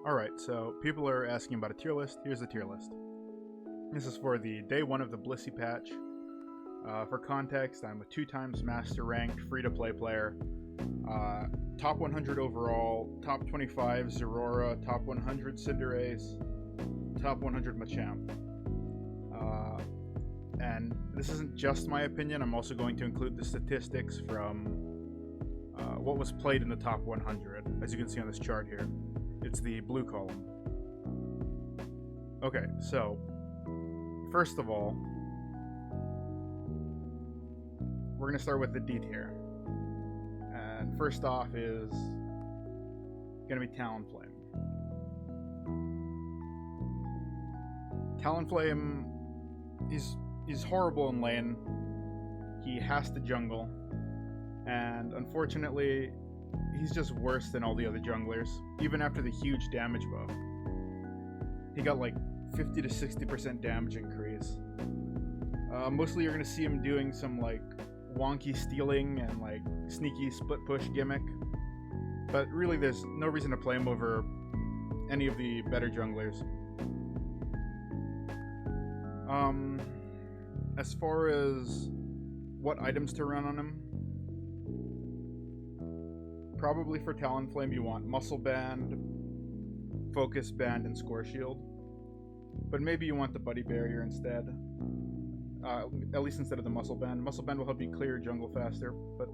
Alright, so people are asking about a tier list. Here's the tier list. This is for the day 1 of the Blissey patch. For context, I'm a 2 times master ranked free-to-play player. Top 100 overall, top 25 Zerora, top 100 Cinderace, top 100 Machamp. And this isn't just my opinion, I'm also going to include the statistics from what was played in the top 100, as you can see on this chart here. It's the blue column. Okay, so, first of all, we're going to start with the D tier. And first off is going to be Talonflame. Talonflame, he's horrible in lane. He has to jungle. And unfortunately, he's just worse than all the other junglers, even after the huge damage buff. He got like 50 to 60% damage increase. Mostly you're going to see him doing some like wonky stealing and like sneaky split push gimmick. But really there's no reason to play him over any of the better junglers. As far as what items to run on him, probably for Talonflame you want Muscle Band, Focus Band, and Score Shield. But maybe you want the Buddy Barrier instead. At least instead of the Muscle Band. Muscle Band will help you clear jungle faster, but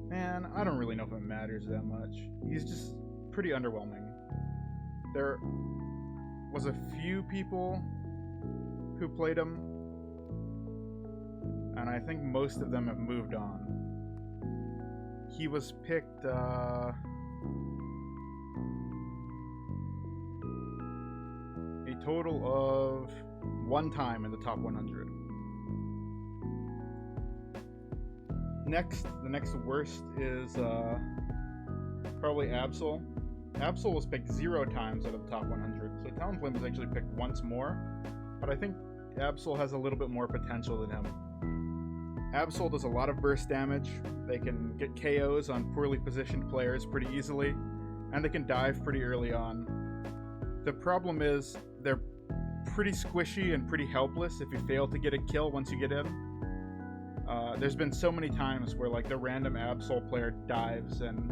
man, I don't really know if it matters that much. He's just pretty underwhelming. There was a few people who played him, and I think most of them have moved on. He was picked, a total of 1 time in the top 100. The next worst is probably Absol. Absol was picked 0 times out of the top 100, so Talonflame was actually picked once more, but I think Absol has a little bit more potential than him. Absol does a lot of burst damage, they can get KOs on poorly positioned players pretty easily, and they can dive pretty early on. The problem is, they're pretty squishy and pretty helpless if you fail to get a kill once you get in. There's been so many times where like the random Absol player dives and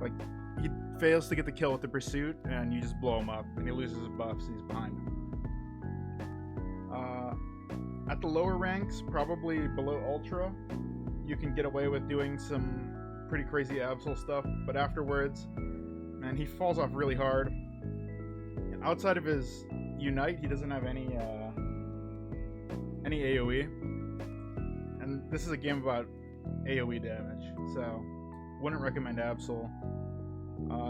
like he fails to get the kill with the pursuit and you just blow him up and he loses his buffs and he's behind. At the lower ranks, probably below Ultra, you can get away with doing some pretty crazy Absol stuff, but afterwards, man, he falls off really hard. And outside of his Unite, he doesn't have any AoE. And this is a game about AoE damage, so wouldn't recommend Absol.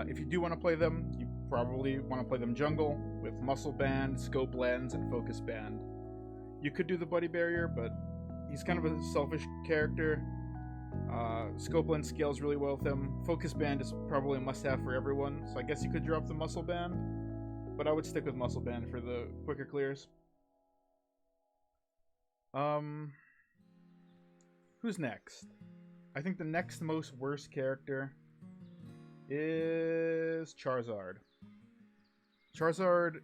If you do want to play them, you probably want to play them jungle with Muscle Band, Scope Lens, and Focus Band. You could do the Buddy Barrier, but he's kind of a selfish character. Scope Lens scales really well with him. Focus Band is probably a must-have for everyone, so I guess you could drop the Muscle Band, but I would stick with Muscle Band for the quicker clears. Who's next? I think the next most worst character is Charizard. Charizard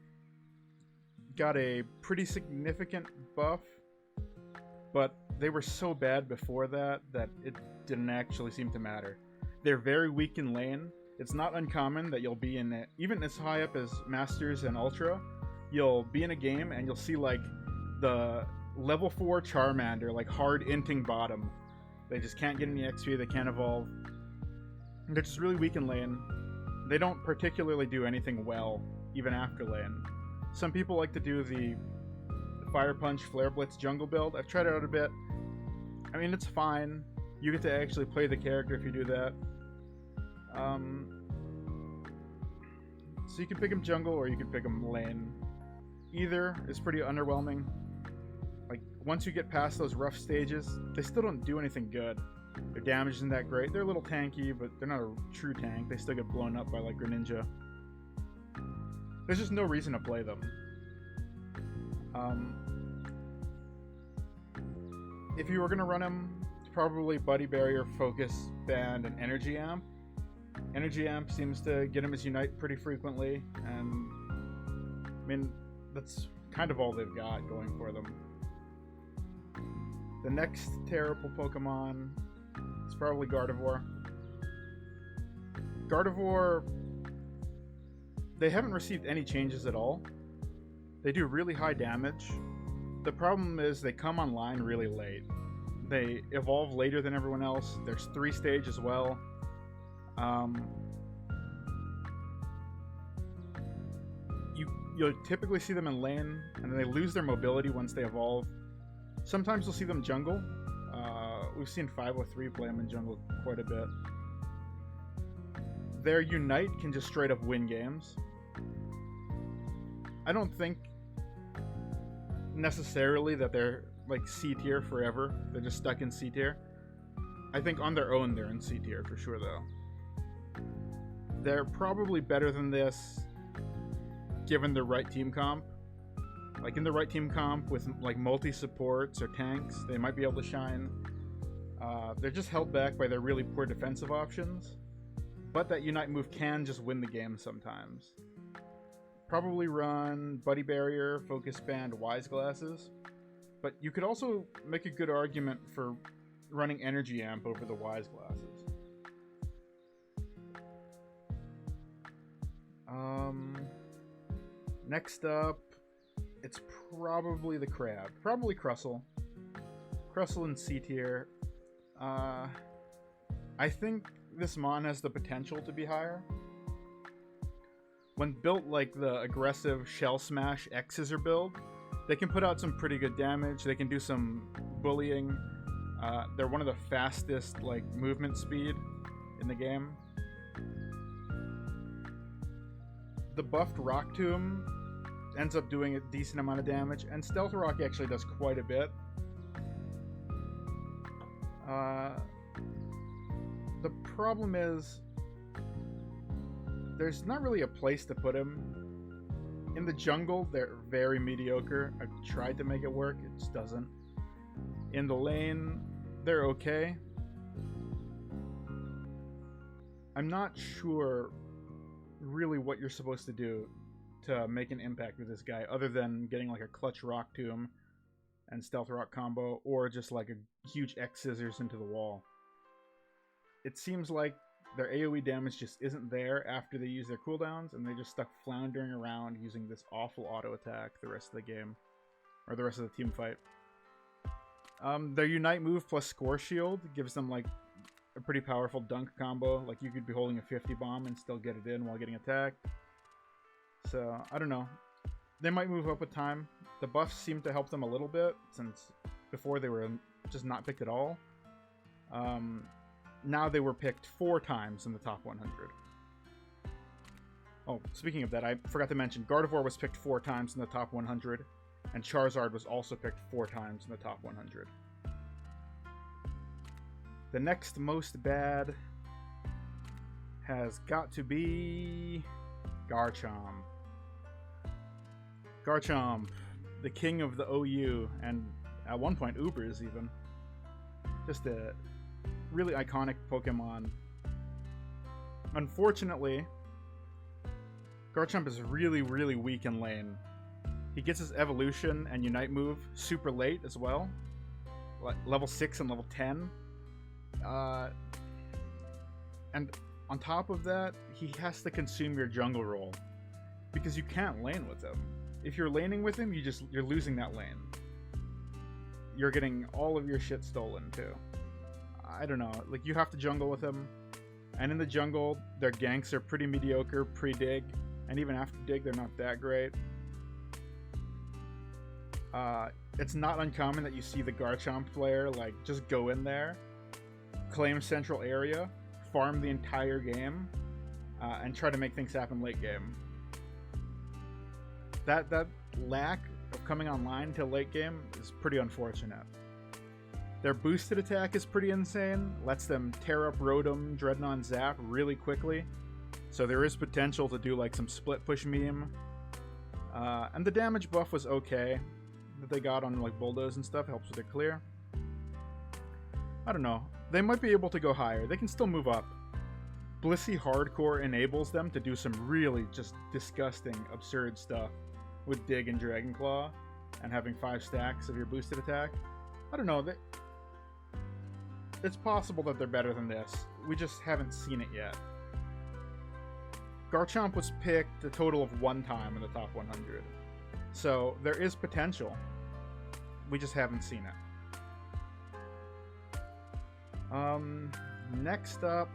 got a pretty significant buff, but they were so bad before that it didn't actually seem to matter. They're very weak in lane. It's not uncommon that you'll be in even as high up as Masters and Ultra, you'll be in a game and you'll see like the level 4 Charmander like hard inting bottom. They just can't get any XP, they can't evolve. They're just really weak in lane. They don't particularly do anything well, even after lane. Some people like to do the Fire Punch, Flare Blitz jungle build. I've tried it out a bit. I mean, it's fine. You get to actually play the character if you do that. So you can pick him jungle or you can pick him lane. Either is pretty underwhelming. Like, once you get past those rough stages, they still don't do anything good. Their damage isn't that great. They're a little tanky, but they're not a true tank. They still get blown up by like Greninja. There's just no reason to play them. If you were going to run him, it's probably Buddy Barrier, Focus Band, and Energy Amp. Energy Amp seems to get him his Unite pretty frequently, and I mean, that's kind of all they've got going for them. The next terrible Pokemon is probably Gardevoir. Gardevoir, they haven't received any changes at all. They do really high damage. The problem is they come online really late. They evolve later than everyone else. There's 3 stage as well. You'll typically see them in lane, and then they lose their mobility once they evolve. Sometimes you'll see them jungle. We've seen 503 play them in jungle quite a bit. Their Unite can just straight up win games. I don't think necessarily that they're like C tier forever. They're just stuck in C tier. I think on their own they're in C tier for sure though. They're probably better than this given the right team comp. Like in the right team comp with like multi-supports or tanks, they might be able to shine. They're just held back by their really poor defensive options. But that Unite move can just win the game sometimes. Probably run Buddy Barrier, Focus Band, Wise Glasses. But you could also make a good argument for running Energy Amp over the Wise Glasses. Next up, it's probably the Crab. Probably Crustle. Crustle in C tier. I think this Mon has the potential to be higher. When built like the aggressive Shell Smash X-Scissor build, they can put out some pretty good damage. They can do some bullying. They're one of the fastest like movement speed in the game. The buffed Rock Tomb ends up doing a decent amount of damage, and Stealth Rock actually does quite a bit. The problem is there's not really a place to put him. In the jungle, they're very mediocre. I've tried to make it work, it just doesn't. In the lane, they're okay. I'm not sure really what you're supposed to do to make an impact with this guy, other than getting like a clutch Rock Tomb and Stealth Rock combo, or just like a huge X-Scissors into the wall. It seems like their AoE damage just isn't there after they use their cooldowns, and they're just stuck floundering around using this awful auto attack the rest of the game, or the rest of the team fight. Their Unite move plus Score Shield gives them like a pretty powerful dunk combo. Like you could be holding a 50 bomb and still get it in while getting attacked. So I don't know. They might move up with time. The buffs seem to help them a little bit, since before they were just not picked at all. Now they were picked 4 times in the top 100. Oh, speaking of that, I forgot to mention, Gardevoir was picked 4 times in the top 100, and Charizard was also picked 4 times in the top 100. The next most bad has got to be Garchomp. Garchomp, the king of the OU, and at one point Ubers even. Just a really iconic Pokemon. Unfortunately, Garchomp is really, really weak in lane. He gets his evolution and Unite move super late as well. Like level 6 and level 10. And on top of that, he has to consume your jungle roll, because you can't lane with him. If you're laning with him, you're losing that lane. You're getting all of your shit stolen too. I don't know, like you have to jungle with him, and in the jungle, their ganks are pretty mediocre pre-dig, and even after dig, they're not that great. It's not uncommon that you see the Garchomp player like just go in there, claim central area, farm the entire game, and try to make things happen late game. That lack of coming online till late game is pretty unfortunate. Their boosted attack is pretty insane, lets them tear up Rotom, Dreadnought, and Zap really quickly, so there is potential to do like some split push meme. And the damage buff was okay that they got on like Bulldoze and stuff, helps with their clear. I don't know, they might be able to go higher, they can still move up. Blissey Hardcore enables them to do some really just disgusting, absurd stuff with Dig and Dragon Claw and having 5 stacks of your boosted attack. I don't know. It's possible that they're better than this. We just haven't seen it yet. Garchomp was picked a total of 1 time in the top 100. So there is potential. We just haven't seen it. Next up,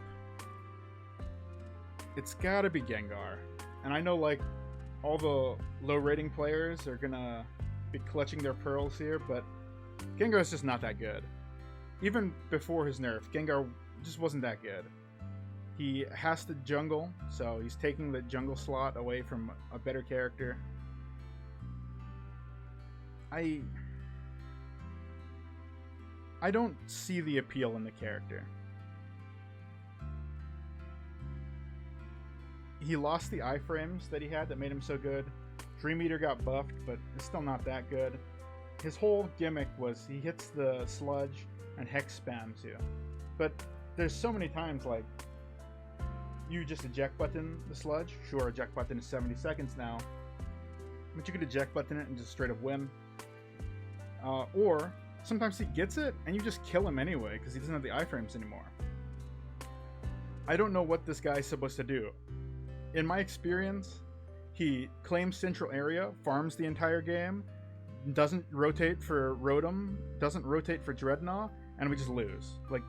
it's gotta be Gengar. And I know, like, all the low rating players are gonna be clutching their pearls here, but Gengar's just not that good. Even before his nerf, Gengar just wasn't that good. He has to jungle, so he's taking the jungle slot away from a better character. I don't see the appeal in the character. He lost the iframes that he had that made him so good. Dream Eater got buffed, but it's still not that good. His whole gimmick was he hits the sludge and hex spams you. But there's so many times, like, you just eject button the sludge. Sure, eject button is 70 seconds now, but you could eject button it and just straight up win. Or sometimes he gets it and you just kill him anyway because he doesn't have the iframes anymore. I don't know what this guy's supposed to do. In my experience, he claims central area, farms the entire game, doesn't rotate for Rotom, doesn't rotate for Dreadnought, and we just lose. Like,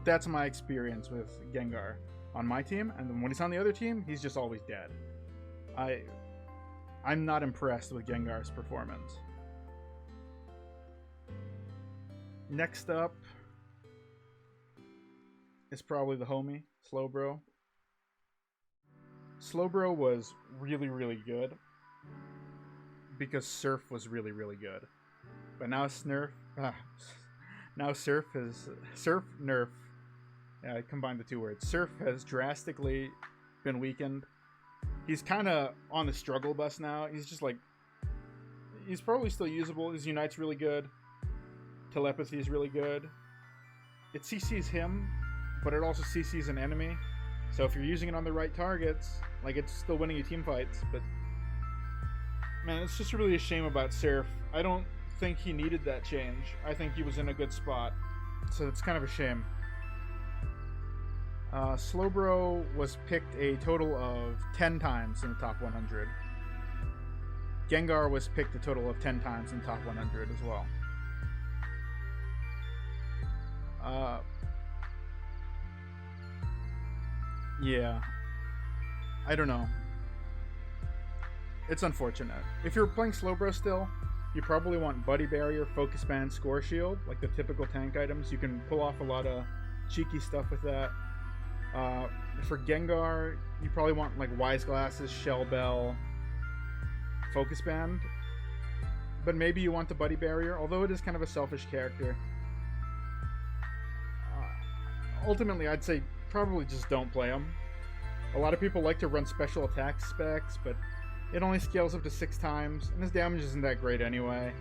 that's my experience with Gengar on my team, and then when he's on the other team, he's just always dead. I'm not impressed with Gengar's performance. Next up is probably the homie, Slowbro. Slowbro was really, really good because Surf was really, really good. But now Surf Nerf. Yeah, I combined the 2 words. Surf has drastically been weakened. He's kind of on the struggle bus now. He's just like, he's probably still usable. His Unite's really good. Telepathy is really good. It CCs him, but it also CCs an enemy. So if you're using it on the right targets, like, it's still winning you team fights. But man, it's just really a shame about Surf. I don't think he needed that change. I think he was in a good spot. So it's kind of a shame. Slowbro was picked a total of 10 times in the top 100. Gengar was picked a total of 10 times in the top 100 as well. Yeah. I don't know. It's unfortunate. If you're playing Slowbro still, you probably want Buddy Barrier, Focus Band, Score Shield, like the typical tank items. You can pull off a lot of cheeky stuff with that. For Gengar, you probably want like Wise Glasses, Shell Bell, Focus Band. But maybe you want the Buddy Barrier, although it is kind of a selfish character. Ultimately, I'd say probably just don't play him. A lot of people like to run special attack specs, but it only scales up to 6 times, and his damage isn't that great anyway.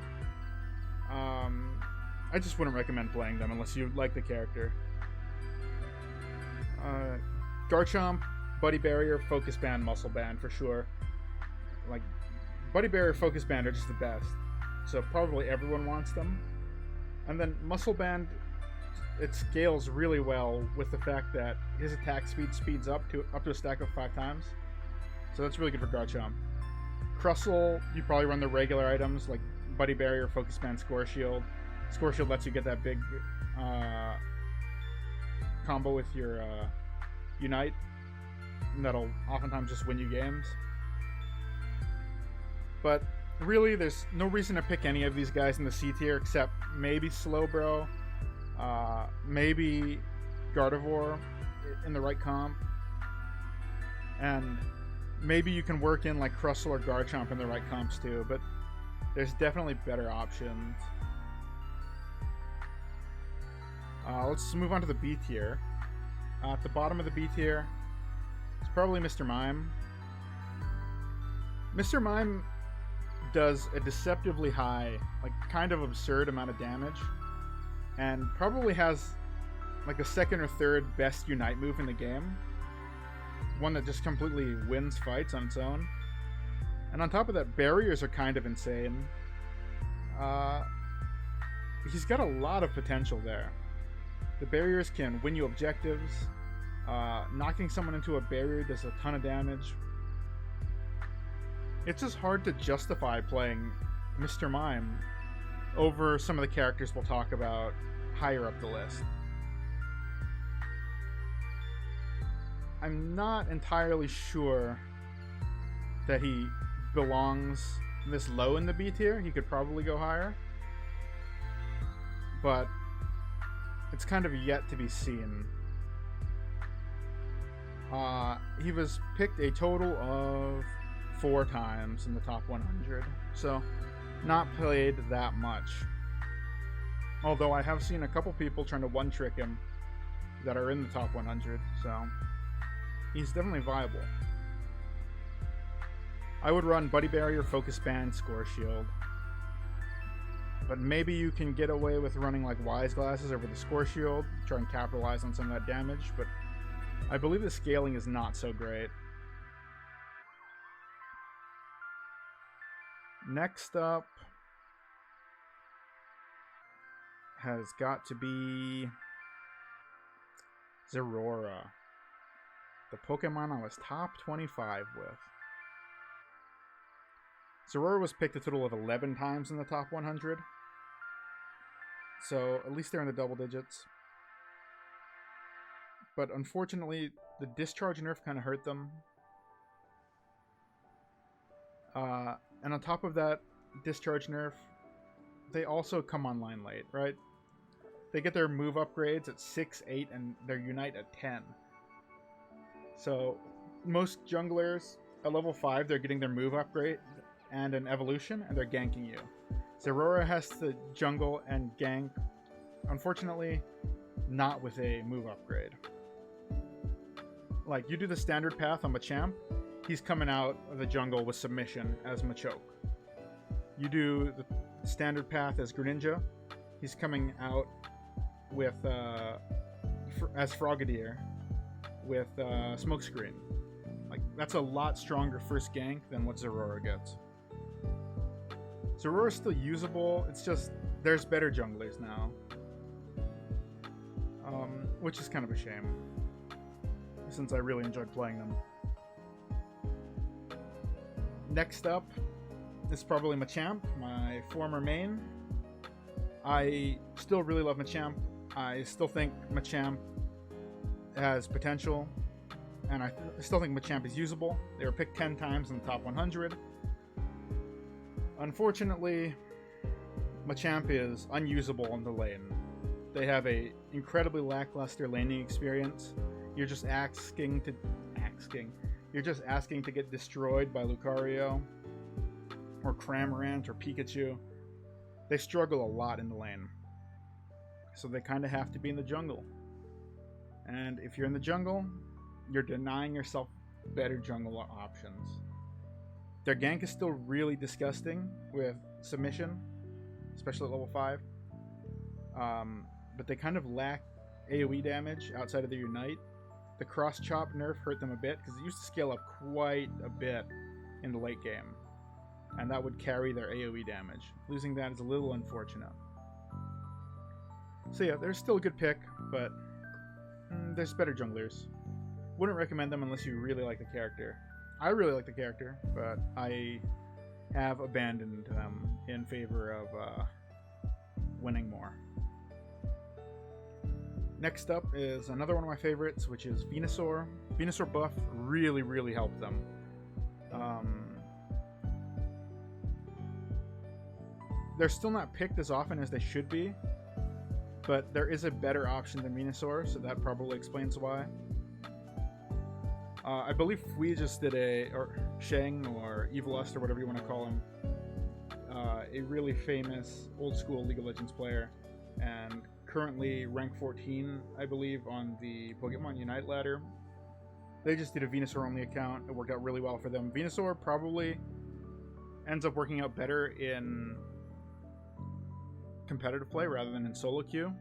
I just wouldn't recommend playing them unless you like the character. Garchomp, Buddy Barrier, Focus Band, Muscle Band for sure. Like, Buddy Barrier, Focus Band are just the best, so probably everyone wants them. And then Muscle Band, it scales really well with the fact that his attack speed speeds up to a stack of 5 times. So that's really good for Garchomp. Crustle, you probably run the regular items like Buddy Barrier, Focus Band, Score Shield. Score Shield lets you get that big combo with your Unite, and that'll oftentimes just win you games. But really, there's no reason to pick any of these guys in the C tier except maybe Slowbro, maybe Gardevoir in the right comp, and maybe you can work in like Crustle or Garchomp in the right comps too, but there's definitely better options. Let's move on to the B tier. At the bottom of the B tier, it's probably Mr. Mime. Mr. Mime does a deceptively high, like kind of absurd amount of damage, and probably has like the 2nd or 3rd best Unite move in the game. one that just completely wins fights on its own. And on top of that, barriers are kind of insane. He's got a lot of potential there. The barriers can win you objectives. Knocking someone into a barrier does a ton of damage. It's just hard to justify playing Mr. Mime over some of the characters we'll talk about higher up the list. I'm not entirely sure that he belongs this low in the B tier. He could probably go higher. But it's kind of yet to be seen. He was picked a total of 4 times in the top 100. So, not played that much. Although I have seen a couple people trying to one-trick him that are in the top 100. So, he's definitely viable. I would run Buddy Barrier, Focus Band, Score Shield. But maybe you can get away with running like Wise Glasses over the Score Shield, try and capitalize on some of that damage, but I believe the scaling is not so great. Next up has got to be Zeraora, the Pokemon I was top 25 with. Zeraora was picked a total of 11 times in the top 100. So, at least they're in the double digits. But unfortunately, the Discharge nerf kind of hurt them. And on top of that Discharge nerf, they also come online late, right? They get their move upgrades at 6, 8, and their Unite at 10. So, most junglers at level 5, they're getting their move upgrade and an evolution, and they're ganking you. Zeraora has to jungle and gank, unfortunately, not with a move upgrade. Like, you do the standard path on Machamp, he's coming out of the jungle with submission as Machoke. You do the standard path as Greninja, he's coming out with as Frogadier with Smokescreen. Like, that's a lot stronger first gank than what Zeraora gets. Zeraora's still usable, it's just there's better junglers now. Which is kind of a shame, since I really enjoyed playing them. Next up is probably Machamp, my former main. I still really love Machamp. I still think Machamp has potential, and I still think Machamp is usable. They were picked 10 times in the top 100. Unfortunately, Machamp is unusable on the lane. They have a incredibly lackluster laning experience. You're just asking to get destroyed by Lucario or Cramorant or Pikachu. They struggle a lot in the lane. So they kind of have to be in the jungle. And if you're in the jungle, you're denying yourself better jungle options. Their gank is still really disgusting with submission, especially at level 5. But they kind of lack AoE damage outside of their Unite. The cross chop nerf hurt them a bit because it used to scale up quite a bit in the late game, and that would carry their AoE damage. Losing that is a little unfortunate. So yeah, they're still a good pick, but there's better junglers. Wouldn't recommend them unless you really like the character. I really like the character, but I have abandoned them in favor of winning more. Next up is another one of my favorites, which is Venusaur. Venusaur buff really, really helped them. They're still not picked as often as they should be, but there is a better option than Venusaur, so that probably explains why. I believe we just did or Shang, or Evilust, or whatever you want to call him, a really famous old-school League of Legends player, and currently rank 14, I believe, on the Pokemon Unite ladder. They just did a Venusaur-only account. It worked out really well for them. Venusaur probably ends up working out better in competitive play rather than in solo queue.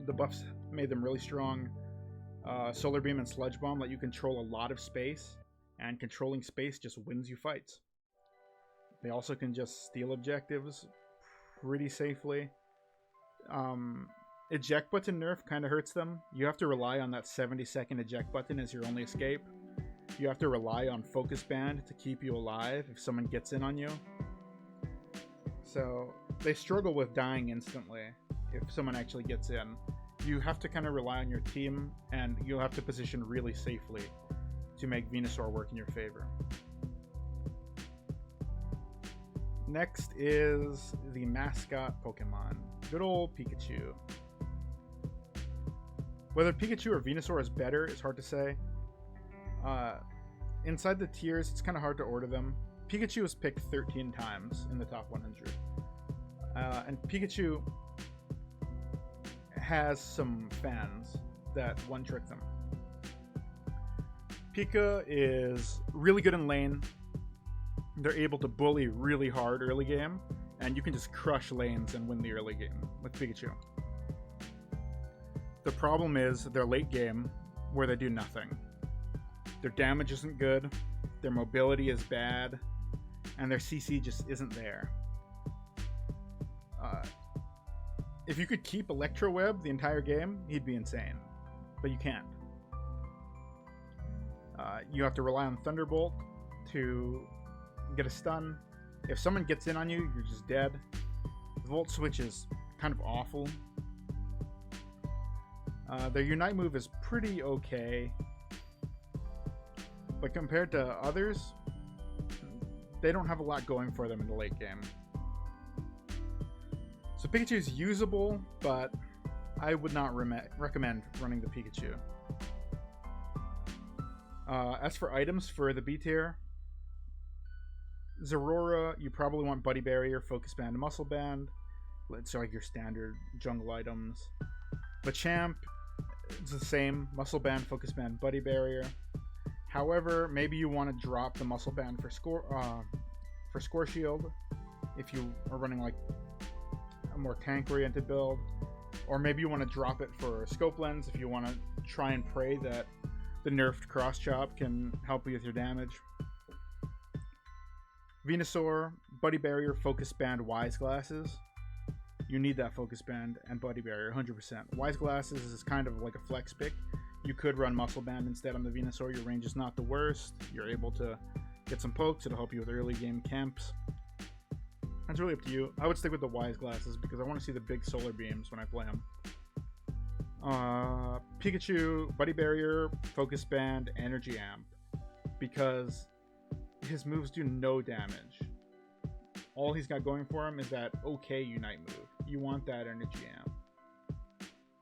The buffs made them really strong. Solar Beam and Sludge Bomb let you control a lot of space, and controlling space just wins you fights. They also can just steal objectives pretty safely. Eject button nerf kind of hurts them. You have to rely on that 70-second eject button as your only escape. You have to rely on Focus Band to keep you alive if someone gets in on you. So they struggle with dying instantly if someone actually gets in. You have to kind of rely on your team, and you'll have to position really safely to make Venusaur work in your favor. Next is the mascot Pokemon, good old Pikachu. Whether Pikachu or Venusaur is better is hard to say. Inside the tiers, it's kind of hard to order them. Pikachu was picked 13 times in the top 100. And Pikachu has some fans that one-trick them. Pika is really good in lane. They're able to bully really hard early game, and you can just crush lanes and win the early game with Pikachu. The problem is their late game, where they do nothing. Their damage isn't good, their mobility is bad, and their CC just isn't there. If you could keep Electro Web the entire game, he'd be insane. But you can't. You have to rely on Thunderbolt to get a stun. If someone gets in on you, you're just dead. The Volt Switch is kind of awful. Their Unite move is pretty okay. But compared to others, they don't have a lot going for them in the late game. So Pikachu is usable, but I would not recommend running the Pikachu. As for items for the B tier, Zeraora, you probably want Buddy Barrier, Focus Band, Muscle Band. It's like your standard jungle items. Machamp, it's the same. Muscle Band, Focus Band, Buddy Barrier. However, maybe you want to drop the Muscle Band for Score Shield if you are running like a more tank-oriented build. Or maybe you want to drop it for Scope Lens if you want to try and pray that the nerfed Cross Chop can help you with your damage. Venusaur, Buddy Barrier, Focus Band, Wise Glasses. You need that Focus Band and Buddy Barrier 100%. Wise Glasses is kind of like a flex pick. You could run Muscle Band instead on the Venusaur. Your range is not the worst. You're able to get some pokes. It'll help you with early game camps. That's really up to you. I would stick with the Wise Glasses because I want to see the big solar beams when I play them. Pikachu, Buddy Barrier, Focus Band, Energy Amp. Because his moves do no damage. All he's got going for him is that okay Unite move. You want that Energy Amp.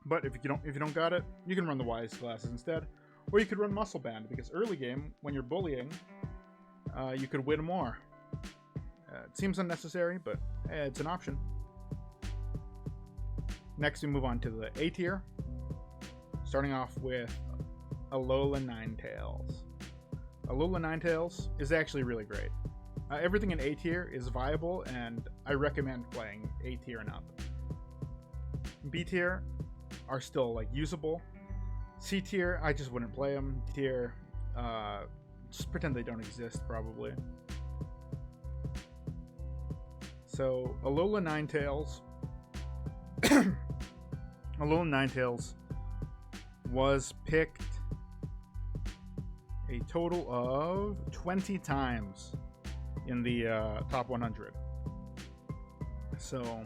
But if you don't got it, you can run the Wise Glasses instead. Or you could run Muscle Band, because early game, when you're bullying, you could win more. It seems unnecessary, but it's an option. Next, we move on to the A tier. Starting off with Alola Ninetales. Alola Ninetales is actually really great. Everything in A tier is viable, and I recommend playing A tier and up. B tier are still like usable. C tier, I just wouldn't play them. D tier, just pretend they don't exist, probably. So Alola Ninetales, Alola Ninetales was picked a total of 20 times in the top 100. So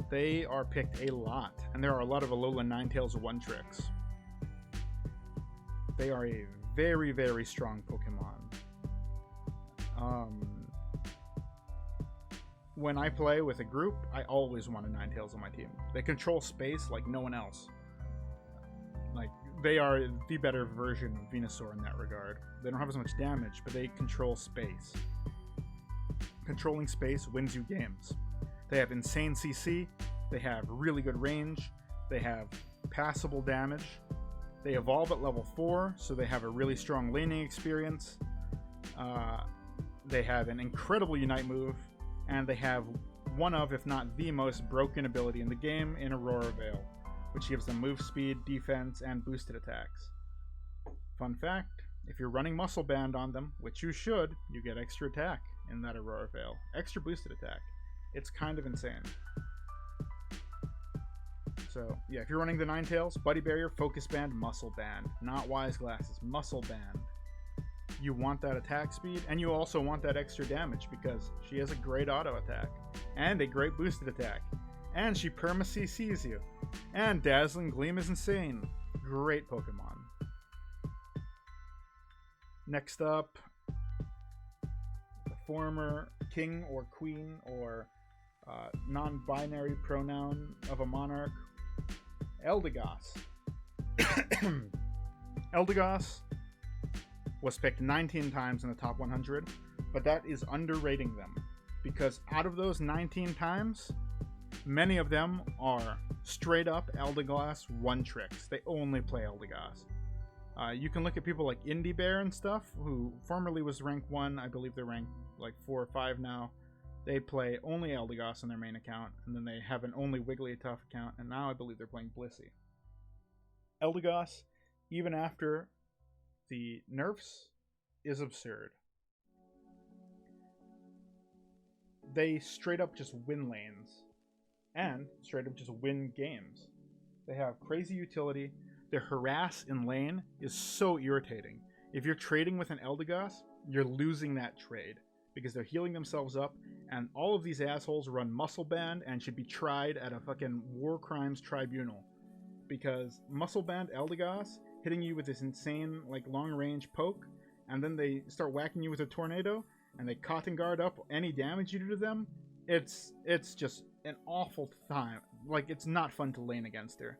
they are picked a lot, and there are a lot of Alola Ninetales one-tricks. They are a very, very strong Pokemon. When I play with a group, I always want a Ninetales on my team. They control space like no one else. Like, they are the better version of Venusaur in that regard. They don't have as much damage, but they control space. Controlling space wins you games. They have insane CC, they have really good range, they have passable damage, they evolve at level 4, so they have a really strong laning experience, they have an incredible Unite move, and they have one of, if not the most broken ability in the game in Aurora Veil, which gives them move speed, defense, and boosted attacks. Fun fact, if you're running Muscle Band on them, which you should, you get extra attack in that Aurora Veil. Extra boosted attack. It's kind of insane. So, yeah, if you're running the Ninetales, Buddy Barrier, Focus Band, Muscle Band. Not Wise Glasses, Muscle Band. You want that attack speed, and you also want that extra damage, because she has a great auto attack, and a great boosted attack, and she perma-CCs you, and Dazzling Gleam is insane. Great Pokemon. Next up, the former king or queen or non-binary pronoun of a monarch, Eldegoss. Eldegoss was picked 19 times in the top 100, but that is underrating them, because out of those 19 times, many of them are straight up Eldegoss one tricks. They only play Eldegoss. You can look at people like Indie Bear and stuff, who formerly was rank 1. I believe they're ranked like 4 or 5 now. They play only Eldegoss on their main account, and then they have an only Wigglytuff account, and now I believe they're playing Blissey. Eldegoss, even after the nerfs, is absurd. They straight up just win lanes, and straight up just win games. They have crazy utility. Their harass in lane is so irritating. If you're trading with an Eldegoss, you're losing that trade, because they're healing themselves up, and all of these assholes run Muscle Band and should be tried at a fucking war crimes tribunal. Because Muscle Band Eldegoss hitting you with this insane like long range poke, and then they start whacking you with a tornado, and they Cotton Guard up any damage you do to them, it's just an awful time. Like, it's not fun to lane against her.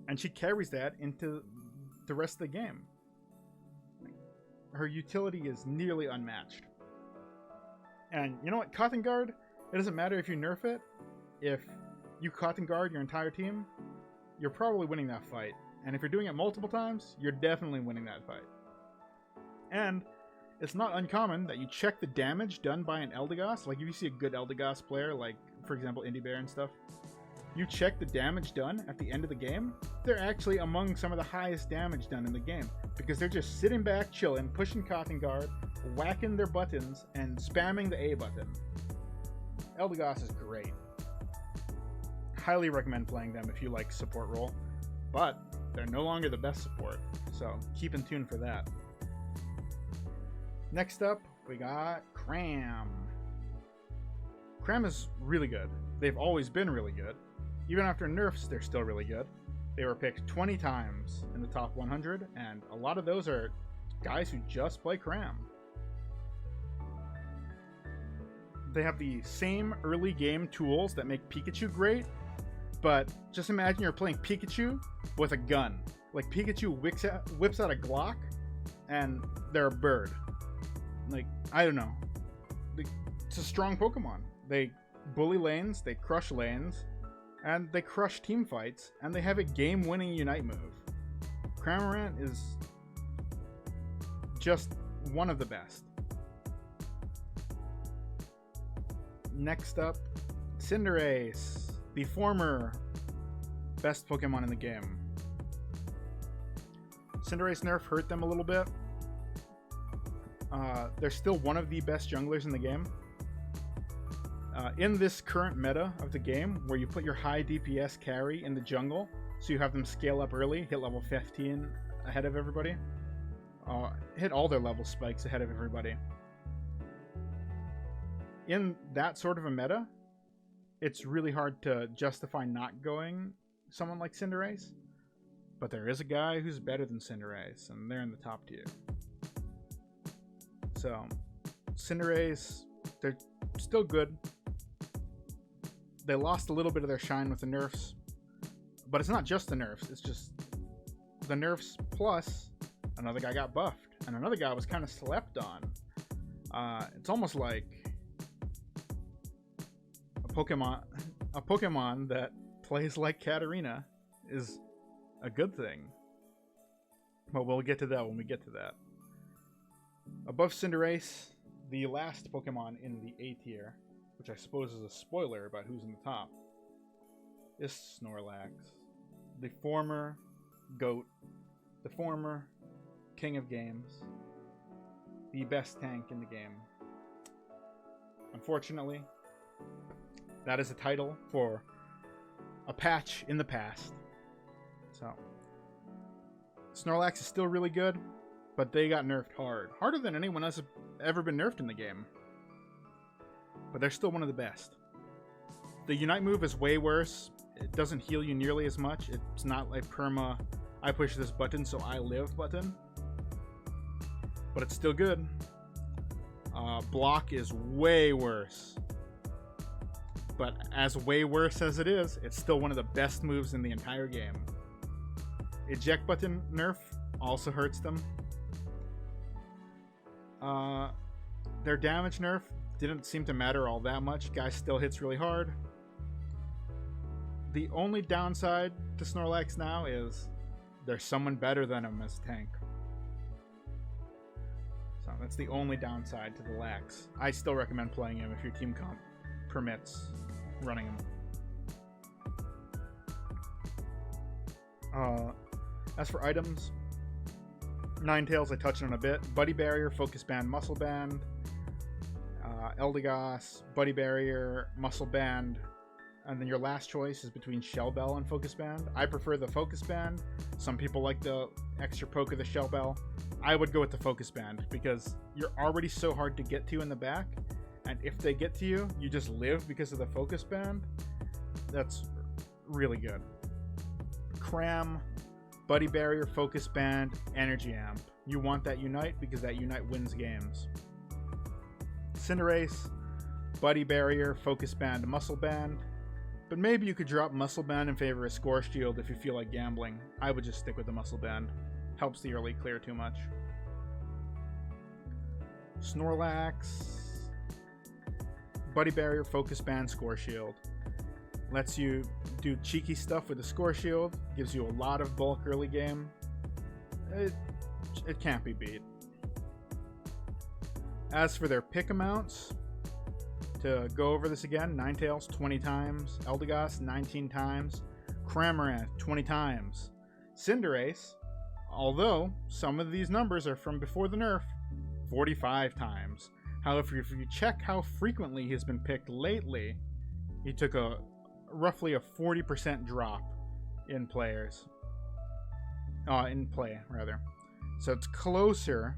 And she carries that into the rest of the game. Her utility is nearly unmatched. And you know what? Cotton Guard, it doesn't matter if you nerf it. If you Cotton Guard your entire team, you're probably winning that fight. And if you're doing it multiple times, you're definitely winning that fight. And it's not uncommon that you check the damage done by an Eldegoss. Like, if you see a good Eldegoss player, like, for example, Indie Bear and stuff, you check the damage done at the end of the game, they're actually among some of the highest damage done in the game, because they're just sitting back, chilling, pushing Cotton Guard, whacking their buttons, and spamming the A button. Eldegoss is great. Highly recommend playing them if you like support role, but they're no longer the best support, so keep in tune for that. Next up, we got CRAM. CRAM is really good. They've always been really good. Even after nerfs, they're still really good. They were picked 20 times in the top 100, and a lot of those are guys who just play CRAM. They have the same early game tools that make Pikachu great, but just imagine you're playing Pikachu with a gun. Like, Pikachu whips out a Glock, and they're a bird. Like, I don't know. It's a strong Pokemon. They bully lanes, they crush lanes, and they crush team fights, and they have a game-winning Unite move. Cramorant is just one of the best. Next up, Cinderace, the former best Pokemon in the game. Cinderace nerf hurt them a little bit. They're still one of the best junglers in the game. In this current meta of the game, where you put your high DPS carry in the jungle, so you have them scale up early, hit level 15 ahead of everybody, hit all their level spikes ahead of everybody. In that sort of a meta, it's really hard to justify not going someone like Cinderace, but there is a guy who's better than Cinderace, and they're in the top tier. So, Cinderace, they're still good. They lost a little bit of their shine with the nerfs, but it's not just the nerfs, it's just the nerfs plus another guy got buffed, and another guy was kind of slept on. It's almost like a Pokemon that plays like Katarina is a good thing. But we'll get to that when we get to that. Above Cinderace, the last Pokemon in the A tier, which I suppose is a spoiler about who's in the top, is Snorlax. the former GOAT, the former King of Games, the best tank in the game. Unfortunately, that is a title for a patch in the past. So, Snorlax is still really good, but they got nerfed hard. Harder than anyone else has ever been nerfed in the game. But they're still one of the best. The Unite move is way worse. It doesn't heal you nearly as much. It's not like perma, I push this button so I live button. But it's still good. Block is way worse. But as way worse as it is, it's still one of the best moves in the entire game. Eject button nerf also hurts them. Their damage nerf didn't seem to matter all that much. Guy still hits really hard. The only downside to Snorlax now is there's someone better than him as tank. So that's the only downside to the Lax. I still recommend playing him if your team comp permits running him. As for items, Ninetales I touched on a bit. Buddy Barrier, Focus Band, Muscle Band, Eldegoss, Buddy Barrier, Muscle Band, and then your last choice is between Shell Bell and Focus Band. I prefer the Focus Band. Some people like the extra poke of the Shell Bell. I would go with the Focus Band because you're already so hard to get to in the back, and if they get to you, you just live because of the Focus Band. That's really good. CRAM, Buddy Barrier, Focus Band, Energy Amp. You want that Unite because that Unite wins games. Cinderace, Buddy Barrier, Focus Band, Muscle Band. But maybe you could drop Muscle Band in favor of Score Shield if you feel like gambling. I would just stick with the Muscle Band. Helps the early clear too much. Snorlax, Buddy Barrier, Focus Band, Score Shield. Lets you do cheeky stuff with the Score Shield. Gives you a lot of bulk early game. It can't be beat. As for their pick amounts, to go over this again, Ninetales 20 times, Eldegoss 19 times, Cramorant 20 times, Cinderace, although some of these numbers are from before the nerf, 45 times. However, if you check how frequently he's been picked lately, he took roughly a 40% drop in players. In play, rather. So it's closer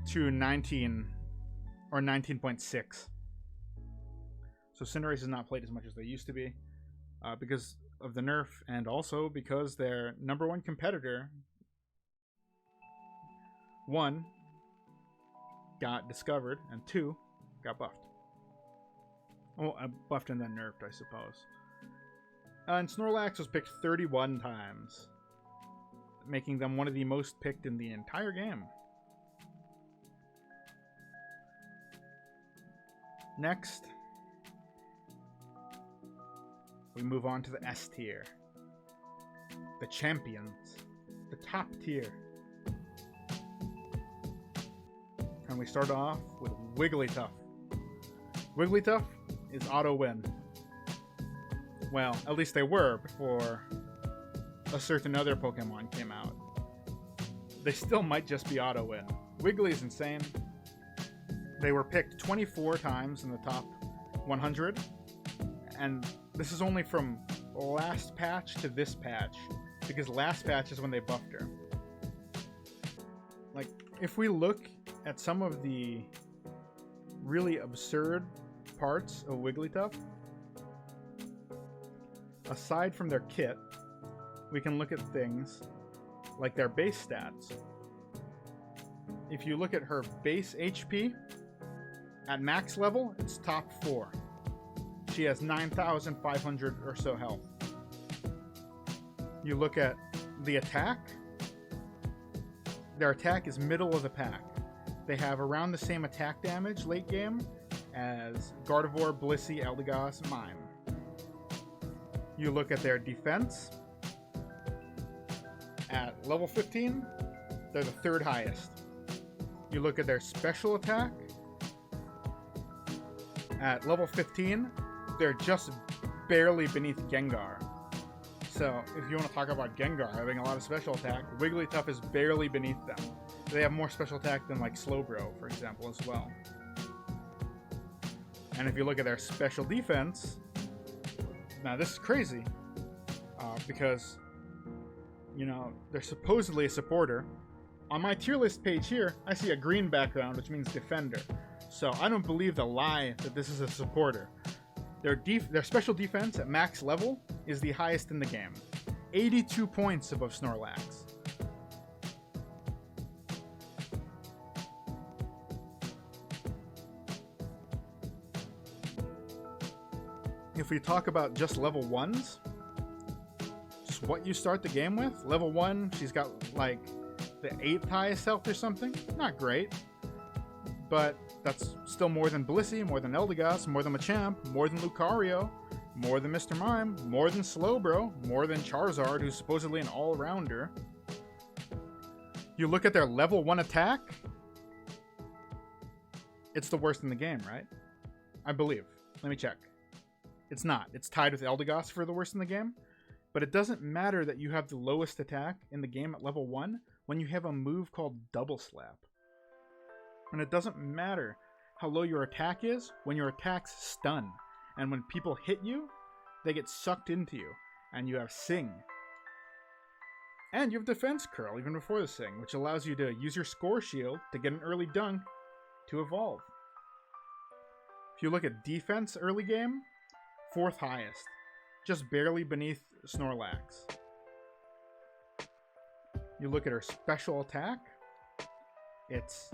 to 19 or 19.6. So Cinderace is not played as much as they used to be because of the nerf, and also because their number one competitor, one, got discovered, and two, got buffed. Well, buffed and then nerfed, I suppose. And Snorlax was picked 31 times, making them one of the most picked in the entire game. Next, we move on to the S tier. The champions. The top tier. And we start off with Wigglytuff. Wigglytuff is auto win. Well, at least they were before a certain other Pokemon came out. They still might just be auto win. Wiggly is insane. They were picked 24 times in the top 100, and this is only from last patch to this patch, because last patch is when they buffed her. Like, if we look at some of the really absurd parts of Wigglytuff, aside from their kit, we can look at things like their base stats. If you look at her base HP, at max level, it's top 4. She has 9,500 or so health. You look at the attack. Their attack is middle of the pack. They have around the same attack damage late game as Gardevoir, Blissey, Eldegoss, Mime. You look at their defense. At level 15, they're the 3rd highest. You look at their special attack. At level 15, they're just barely beneath Gengar. So, if you want to talk about Gengar having a lot of special attack, Wigglytuff is barely beneath them. They have more special attack than, like, Slowbro, for example, as well. And if you look at their special defense, now this is crazy, because, you know, they're supposedly a supporter. On my tier list page here, I see a green background, which means defender. So I don't believe the lie that this is a supporter. Their special defense at max level is the highest in the game. 82 points above Snorlax. If we talk about just level 1s, just what you start the game with, level 1, she's got like the 8th highest health or something. Not great, but that's still more than Blissey, more than Eldegoss, more than Machamp, more than Lucario, more than Mr. Mime, more than Slowbro, more than Charizard, who's supposedly an all-rounder. You look at their level 1 attack, it's the worst in the game, right? I believe. Let me check. It's not. It's tied with Eldegoss for the worst in the game, but it doesn't matter that you have the lowest attack in the game at level 1 when you have a move called Double Slap. And it doesn't matter how low your attack is when your attacks stun. And when people hit you, they get sucked into you. And you have Sing. And you have Defense Curl even before the Sing, which allows you to use your Score Shield to get an early dunk to evolve. If you look at defense early game, 4th highest. Just barely beneath Snorlax. You look at her special attack, it's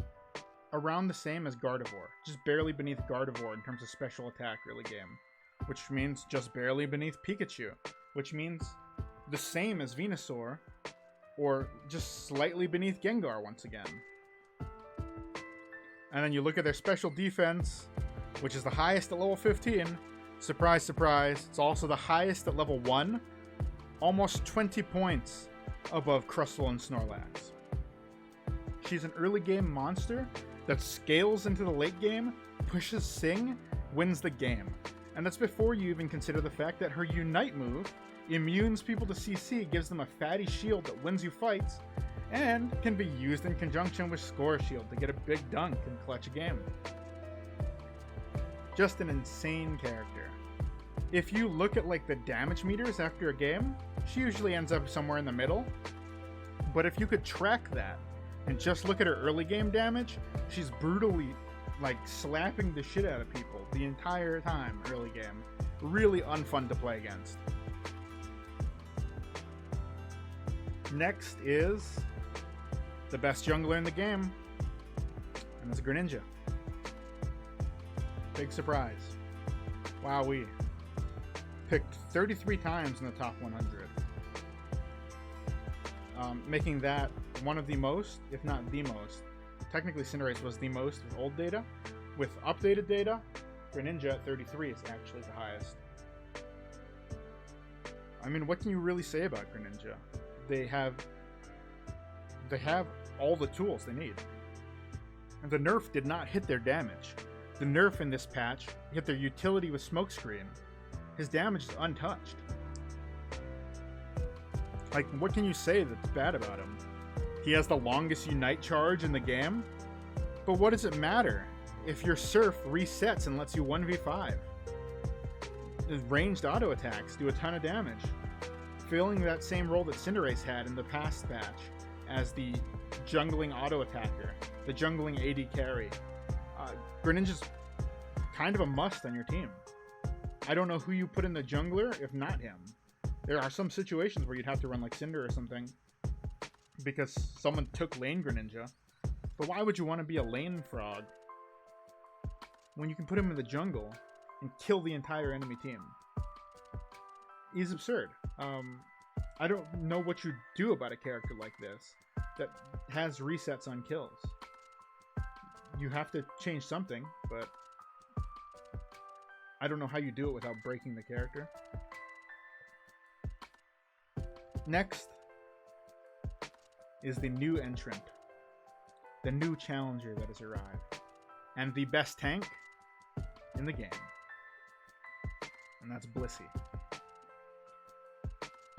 around the same as Gardevoir, just barely beneath Gardevoir in terms of special attack early game, which means just barely beneath Pikachu, which means the same as Venusaur, or just slightly beneath Gengar once again. And then you look at their special defense, which is the highest at level 15. Surprise, surprise, it's also the highest at level 1, almost 20 points above Crustle and Snorlax. She's an early game monster that scales into the late game, pushes Sing, wins the game. And that's before you even consider the fact that her Unite move immunes people to CC, gives them a fatty shield that wins you fights, and can be used in conjunction with Score Shield to get a big dunk and clutch a game. Just an insane character. If you look at like the damage meters after a game, she usually ends up somewhere in the middle. But if you could track that and just look at her early game damage, she's brutally like slapping the shit out of people the entire time early game. Really unfun to play against. Next is the best jungler in the game, and it's Greninja. Big surprise. Wowee. Picked 33 times in the top 100. Making that one of the most, if not the most. Technically, Cinderace was the most with old data. With updated data, Greninja at 33 is actually the highest. I mean, what can you really say about Greninja? They have all the tools they need. And the nerf did not hit their damage. The nerf in this patch hit their utility with Smokescreen. His damage is untouched. Like, what can you say that's bad about him? He has the longest Unite charge in the game? But what does it matter if your Surf resets and lets you 1v5? His ranged auto attacks do a ton of damage, filling that same role that Cinderace had in the past patch as the jungling auto attacker, the jungling AD carry. Greninja's kind of a must on your team. I don't know who you put in the jungler if not him. There are some situations where you'd have to run like Cinder or something because someone took lane Greninja. But why would you want to be a lane frog when you can put him in the jungle and kill the entire enemy team? He's absurd. I don't know what you do about a character like this that has resets on kills. You have to change something, but I don't know how you do it without breaking the character. Next is the new entrant, the new challenger that has arrived, and the best tank in the game, and that's Blissey.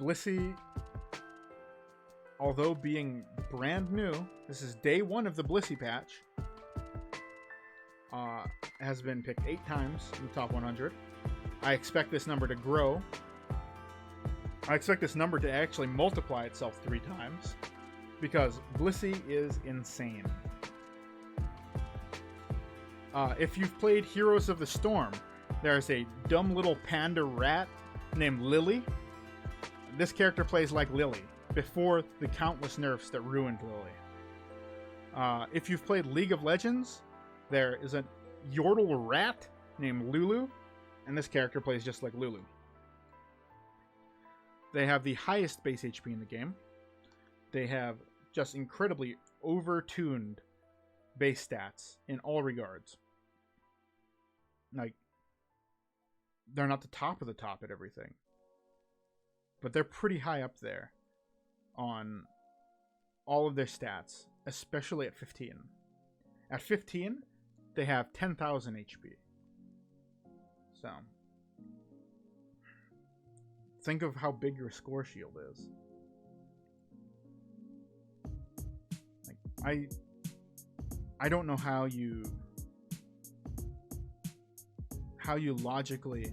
Blissey, although being brand new, this is day 1 of the Blissey patch, has been picked 8 times in the top 100. I expect this number to grow. I expect this number to actually multiply itself 3 times, because Blissey is insane. If you've played Heroes of the Storm, there's a dumb little panda rat named Lily. This character plays like Lily, before the countless nerfs that ruined Lily. If you've played League of Legends, there is a Yordle rat named Lulu, and this character plays just like Lulu. They have the highest base HP in the game. They have just incredibly over-tuned base stats in all regards. Like, they're not the top of the top at everything, but they're pretty high up there on all of their stats, especially at 15. At 15, they have 10,000 HP. So, think of how big your score shield is. Like, I don't know how you logically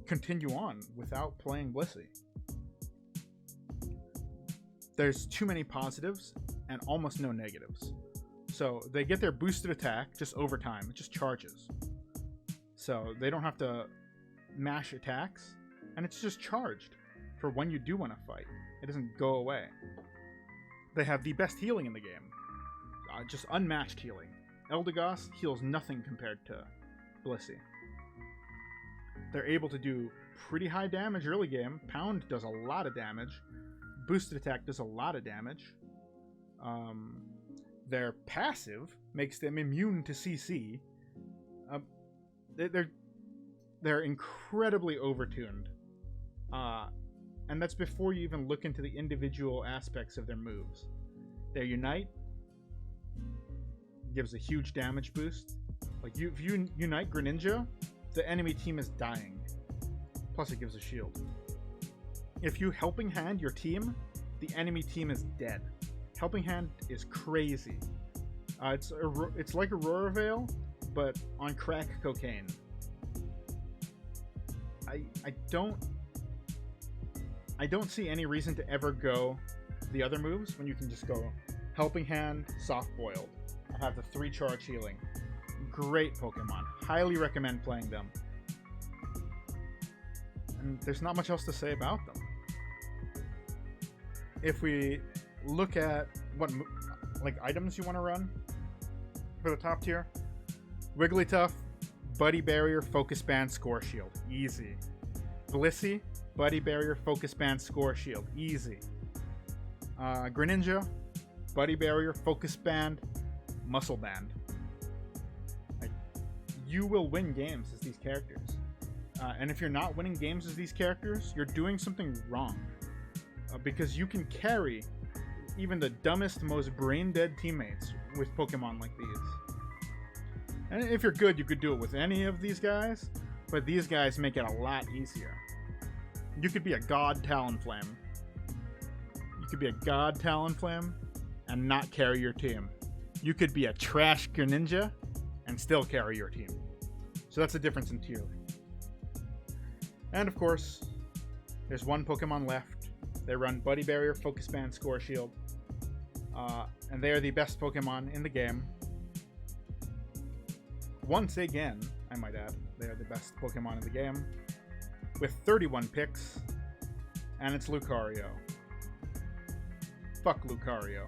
continue on without playing Blissey. There's too many positives and almost no negatives. So they get their boosted attack just over time. It just charges. So they don't have to mash attacks, and it's just charged for when you do want to fight. It doesn't go away. They have the best healing in the game. Just unmatched healing. Eldegoss heals nothing compared to Blissey. They're able to do pretty high damage early game. Pound does a lot of damage. Boosted attack does a lot of damage. Their passive makes them immune to CC. They're incredibly overtuned. And that's before you even look into the individual aspects of their moves. Their Unite gives a huge damage boost. Like, if you Unite Greninja, the enemy team is dying. Plus it gives a shield. If you Helping Hand your team, the enemy team is dead. Helping Hand is crazy. It's like Aurora Veil, but on crack cocaine. I don't see any reason to ever go the other moves when you can just go Helping Hand, Soft Boiled, and have the 3 charge healing. Great Pokemon. Highly recommend playing them. And there's not much else to say about them. If we look at what items you want to run for the top tier, Wigglytuff, Buddy Barrier, Focus Band, Score Shield. Easy. Blissey, Buddy Barrier, Focus Band, Score Shield. Easy. Greninja, Buddy Barrier, Focus Band, Muscle Band. You will win games as these characters. And if you're not winning games as these characters, you're doing something wrong. Because you can carry even the dumbest, most brain-dead teammates with Pokemon like these. And if you're good, you could do it with any of these guys, but these guys make it a lot easier. You could be a God Talonflame. You could be a God Talonflame and not carry your team. You could be a trash Greninja and still carry your team. So that's the difference in tier. And of course, there's one Pokemon left. They run Buddy Barrier, Focus Band, Score Shield. And they are the best Pokemon in the game. Once again, I might add, they are the best Pokemon in the game. With 31 picks. And it's Lucario. Fuck Lucario.